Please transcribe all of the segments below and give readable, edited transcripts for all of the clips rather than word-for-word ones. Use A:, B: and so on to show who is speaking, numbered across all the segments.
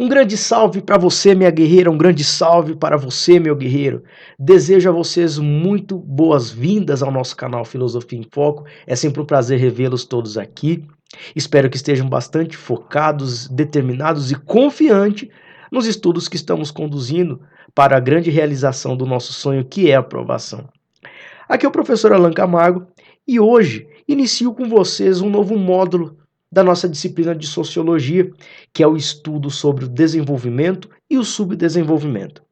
A: Um grande salve para você, minha guerreira, um grande salve para você, meu guerreiro. Desejo a vocês muito boas-vindas ao nosso canal Filosofia em Foco. É sempre um prazer revê-los todos aqui. Espero que estejam bastante focados, determinados e confiantes nos estudos que estamos conduzindo para a grande realização do nosso sonho, que é a aprovação. Aqui é o professor Alan Camargo e hoje inicio com vocês um novo módulo da nossa disciplina de Sociologia, que é o estudo sobre o desenvolvimento e o subdesenvolvimento.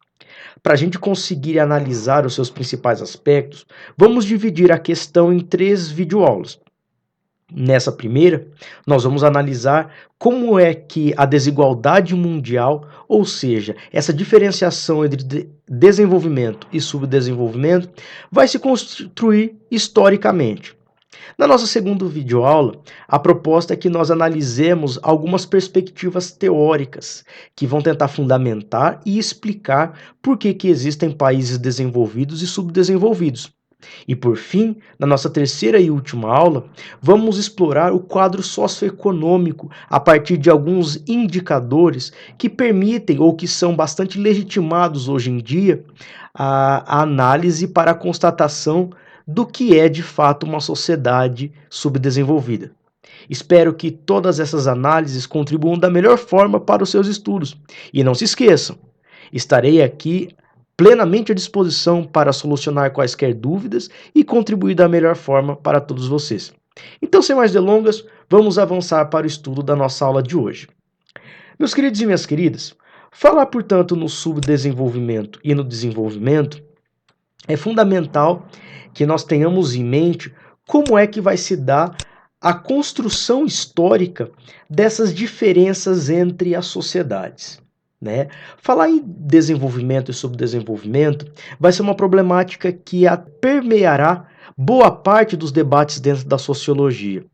A: Para a gente conseguir analisar os seus principais aspectos, vamos dividir a questão em 3 videoaulas. Nessa primeira, nós vamos analisar como é que a desigualdade mundial, ou seja, essa diferenciação entre desenvolvimento e subdesenvolvimento, vai se construir historicamente. Na nossa segunda videoaula, a proposta é que nós analisemos algumas perspectivas teóricas que vão tentar fundamentar e explicar por que existem países desenvolvidos e subdesenvolvidos. E por fim, na nossa terceira e última aula, vamos explorar o quadro socioeconômico a partir de alguns indicadores que permitem ou que são bastante legitimados hoje em dia a análise para a constatação do que é de fato uma sociedade subdesenvolvida. Espero que todas essas análises contribuam da melhor forma para os seus estudos. E não se esqueçam, estarei aqui plenamente à disposição para solucionar quaisquer dúvidas e contribuir da melhor forma para todos vocês. Então, sem mais delongas, vamos avançar para o estudo da nossa aula de hoje. Meus queridos e minhas queridas, falar, portanto, no subdesenvolvimento e no desenvolvimento é fundamental que nós tenhamos em mente como é que vai se dar a construção histórica dessas diferenças entre as sociedades. Né? Falar em desenvolvimento e subdesenvolvimento vai ser uma problemática que permeará boa parte dos debates dentro da sociologia.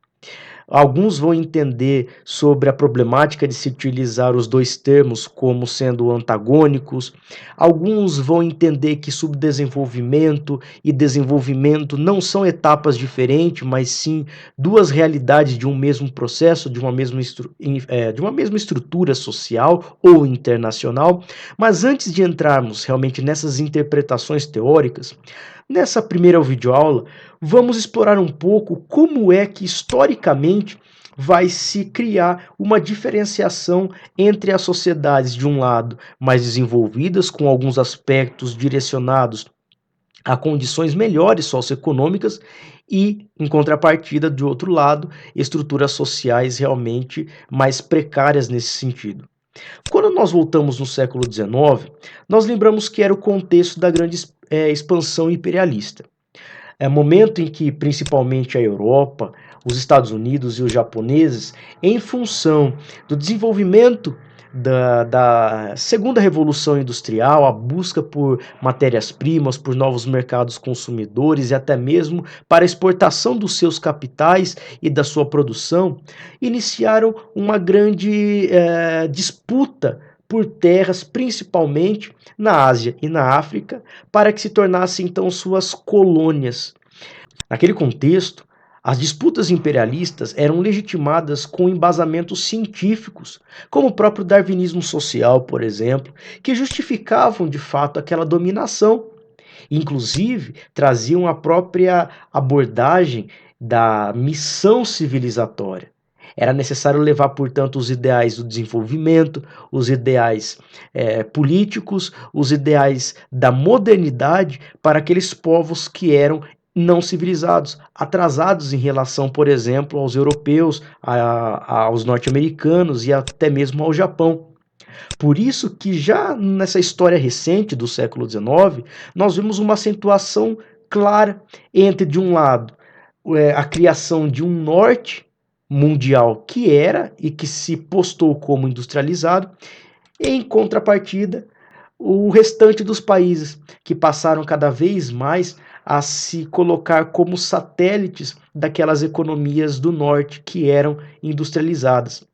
A: Alguns vão entender sobre a problemática de se utilizar os dois termos como sendo antagônicos. Alguns vão entender que subdesenvolvimento e desenvolvimento não são etapas diferentes, mas sim duas realidades de um mesmo processo, de uma mesma estrutura social ou internacional. Mas antes de entrarmos realmente nessas interpretações teóricas, nessa primeira videoaula, vamos explorar um pouco como é que historicamente vai se criar uma diferenciação entre as sociedades, de um lado, mais desenvolvidas, com alguns aspectos direcionados a condições melhores socioeconômicas, e, em contrapartida, de outro lado, estruturas sociais realmente mais precárias nesse sentido. Quando nós voltamos no século XIX, nós lembramos que era o contexto da grande expansão imperialista. É momento em que principalmente a Europa, os Estados Unidos e os japoneses, em função do desenvolvimento da segunda revolução industrial, a busca por matérias-primas, por novos mercados consumidores e até mesmo para a exportação dos seus capitais e da sua produção, iniciaram uma grande disputa por terras, principalmente na Ásia e na África, para que se tornassem então suas colônias. Naquele contexto, as disputas imperialistas eram legitimadas com embasamentos científicos, como o próprio darwinismo social, por exemplo, que justificavam de fato aquela dominação. Inclusive, traziam a própria abordagem da missão civilizatória. Era necessário levar, portanto, os ideais do desenvolvimento, os ideais políticos, os ideais da modernidade para aqueles povos que eram não civilizados, atrasados em relação, por exemplo, aos europeus, aos norte-americanos e até mesmo ao Japão. Por isso que já nessa história recente do século XIX, nós vemos uma acentuação clara entre, de um lado, a criação de um norte mundial que era e que se postou como industrializado, e em contrapartida, o restante dos países que passaram cada vez mais a se colocar como satélites daquelas economias do norte que eram industrializadas.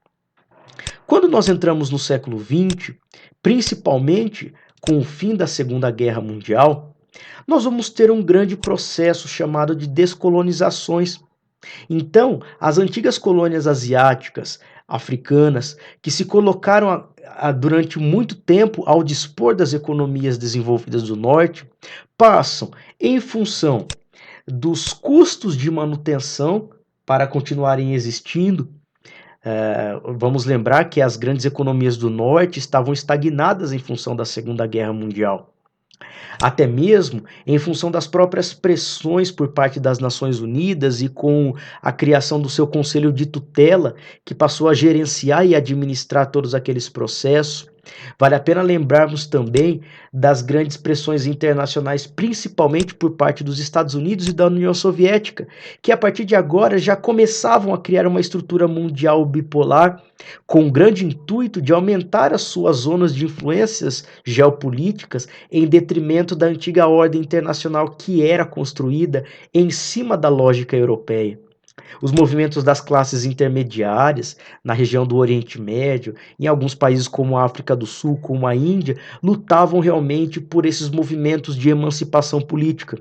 A: Quando nós entramos no século XX, principalmente com o fim da Segunda Guerra Mundial, nós vamos ter um grande processo chamado de descolonizações. Então, as antigas colônias asiáticas, africanas, que se colocaram durante muito tempo ao dispor das economias desenvolvidas do norte, passam, em função dos custos de manutenção para continuarem existindo. Vamos lembrar que as grandes economias do norte estavam estagnadas em função da Segunda Guerra Mundial. Até mesmo em função das próprias pressões por parte das Nações Unidas e com a criação do seu Conselho de Tutela, que passou a gerenciar e administrar todos aqueles processos. Vale a pena lembrarmos também das grandes pressões internacionais, principalmente por parte dos Estados Unidos e da União Soviética, que a partir de agora já começavam a criar uma estrutura mundial bipolar, com o grande intuito de aumentar as suas zonas de influências geopolíticas em detrimento da antiga ordem internacional que era construída em cima da lógica europeia. Os movimentos das classes intermediárias na região do Oriente Médio, em alguns países como a África do Sul, como a Índia, lutavam realmente por esses movimentos de emancipação política.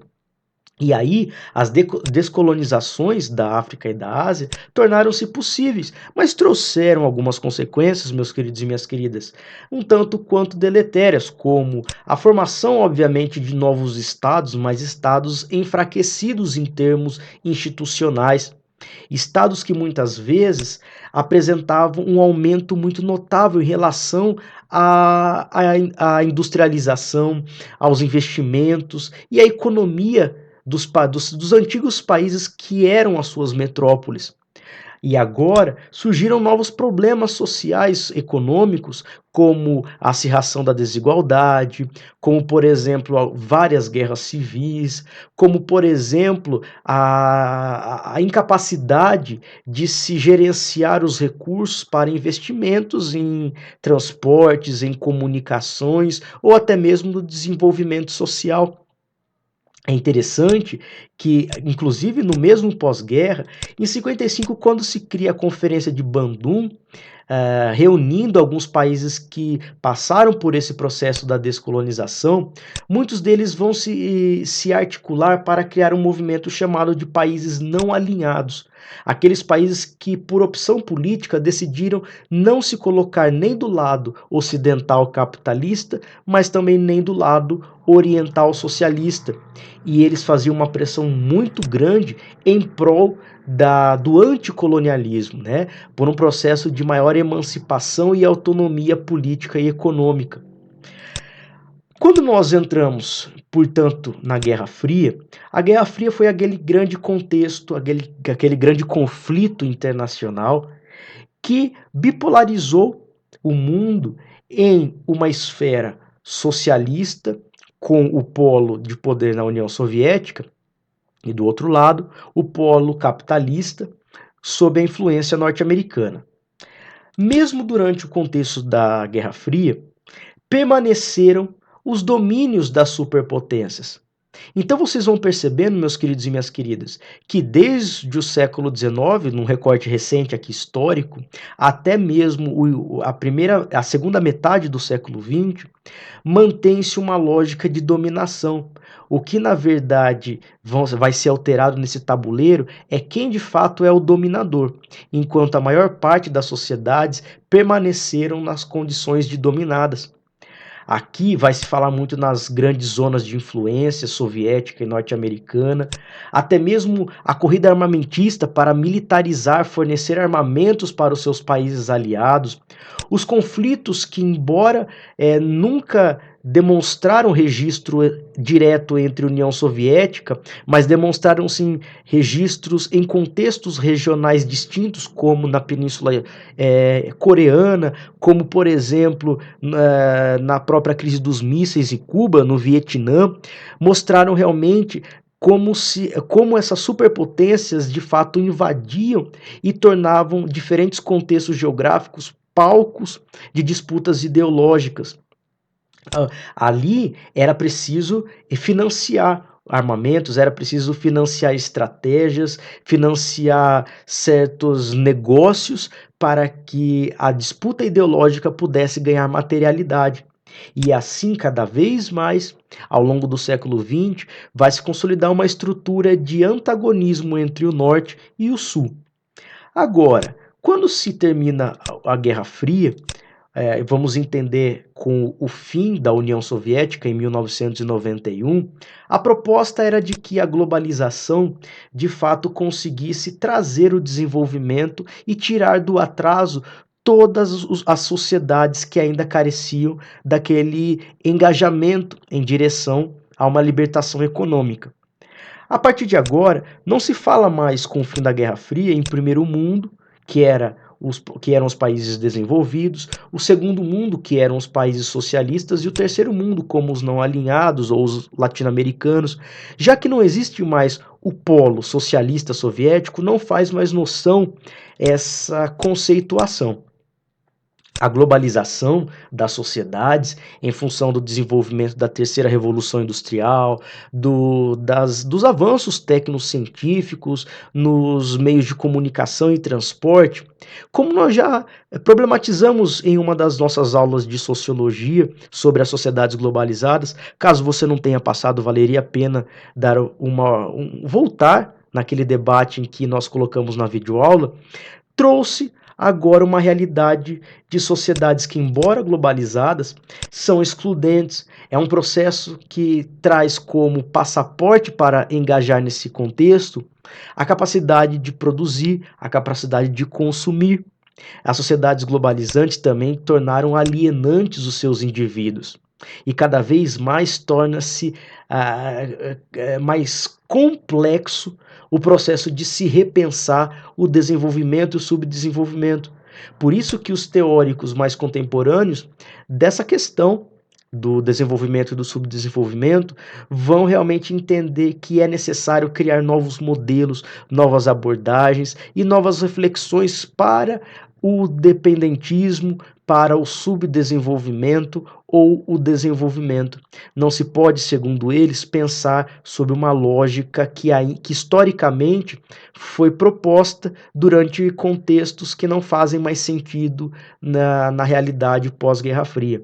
A: E aí, as descolonizações da África e da Ásia tornaram-se possíveis, mas trouxeram algumas consequências, meus queridos e minhas queridas, um tanto quanto deletérias, como a formação, obviamente, de novos estados, mas estados enfraquecidos em termos institucionais. Estados que muitas vezes apresentavam um aumento muito notável em relação à industrialização, aos investimentos e à economia dos antigos países que eram as suas metrópoles. E agora surgiram novos problemas sociais, econômicos, como a acirração da desigualdade, como, por exemplo, várias guerras civis, como, por exemplo, a incapacidade de se gerenciar os recursos para investimentos em transportes, em comunicações ou até mesmo no desenvolvimento social. É interessante que, inclusive no mesmo pós-guerra, em 55, quando se cria a Conferência de Bandung, reunindo alguns países que passaram por esse processo da descolonização, muitos deles vão se articular para criar um movimento chamado de países não alinhados. Aqueles países que, por opção política, decidiram não se colocar nem do lado ocidental capitalista, mas também nem do lado oriental socialista. E eles faziam uma pressão muito grande em prol do anticolonialismo, né? Por um processo de maior emancipação e autonomia política e econômica. Quando nós entramos, portanto, na Guerra Fria, a Guerra Fria foi aquele grande contexto, aquele grande conflito internacional que bipolarizou o mundo em uma esfera socialista, com o polo de poder na União Soviética, e do outro lado, o polo capitalista, sob a influência norte-americana. Mesmo durante o contexto da Guerra Fria, permaneceram os domínios das superpotências. Então vocês vão percebendo, meus queridos e minhas queridas, que desde o século XIX, num recorte recente aqui histórico, até mesmo a segunda metade do século XX, mantém-se uma lógica de dominação. O que na verdade vai ser alterado nesse tabuleiro é quem de fato é o dominador, enquanto a maior parte das sociedades permaneceram nas condições de dominadas. Aqui vai se falar muito nas grandes zonas de influência soviética e norte-americana, até mesmo a corrida armamentista para militarizar, fornecer armamentos para os seus países aliados, os conflitos que, embora nunca demonstraram registro direto entre União Soviética, mas demonstraram sim registros em contextos regionais distintos, como na Península Coreana, como por exemplo na própria crise dos mísseis em Cuba, no Vietnã, mostraram realmente como essas superpotências de fato invadiam e tornavam diferentes contextos geográficos palcos de disputas ideológicas. Ali era preciso financiar armamentos, era preciso financiar estratégias, financiar certos negócios para que a disputa ideológica pudesse ganhar materialidade. E assim, cada vez mais, ao longo do século XX, vai se consolidar uma estrutura de antagonismo entre o Norte e o Sul. Agora, Quando se termina a Guerra Fria, vamos entender com o fim da União Soviética em 1991, a proposta era de que a globalização de fato conseguisse trazer o desenvolvimento e tirar do atraso todas as sociedades que ainda careciam daquele engajamento em direção a uma libertação econômica. A partir de agora, não se fala mais com o fim da Guerra Fria em primeiro mundo, que eram os países desenvolvidos, o segundo mundo, que eram os países socialistas, e o terceiro mundo, como os não alinhados ou os latino-americanos. Já que não existe mais o polo socialista soviético, não faz mais noção essa conceituação. A globalização das sociedades, em função do desenvolvimento da terceira revolução industrial, dos avanços tecnocientíficos nos meios de comunicação e transporte, como nós já problematizamos em uma das nossas aulas de sociologia sobre as sociedades globalizadas. Caso você não tenha passado, valeria a pena voltar naquele debate em que nós colocamos na videoaula. Trouxe agora uma realidade de sociedades que, embora globalizadas, são excludentes. É um processo que traz como passaporte para engajar nesse contexto a capacidade de produzir, a capacidade de consumir. As sociedades globalizantes também tornaram alienantes os seus indivíduos. E cada vez mais torna-se mais complexo o processo de se repensar o desenvolvimento e o subdesenvolvimento. Por isso que os teóricos mais contemporâneos dessa questão do desenvolvimento e do subdesenvolvimento vão realmente entender que é necessário criar novos modelos, novas abordagens e novas reflexões para o dependentismo, para o subdesenvolvimento ou o desenvolvimento. Não se pode, segundo eles, pensar sob uma lógica que historicamente foi proposta durante contextos que não fazem mais sentido na realidade pós-Guerra Fria.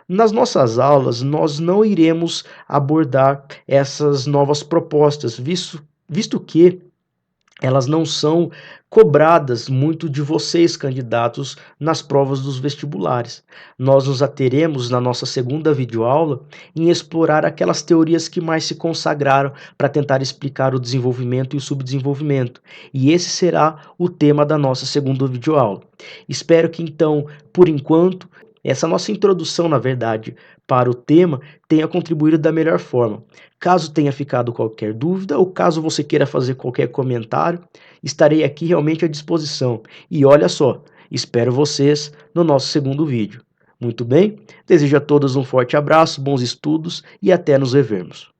A: Nas nossas aulas, nós não iremos abordar essas novas propostas, visto que elas não são cobradas muito de vocês, candidatos, nas provas dos vestibulares. Nós nos ateremos na nossa segunda videoaula em explorar aquelas teorias que mais se consagraram para tentar explicar o desenvolvimento e o subdesenvolvimento. E esse será o tema da nossa segunda videoaula. Espero que então, por enquanto, essa nossa introdução, na verdade, para o tema tenha contribuído da melhor forma. Caso tenha ficado qualquer dúvida ou caso você queira fazer qualquer comentário, estarei aqui realmente à disposição. E olha só, espero vocês no nosso segundo vídeo. Muito bem? Desejo a todos um forte abraço, bons estudos e até nos revermos.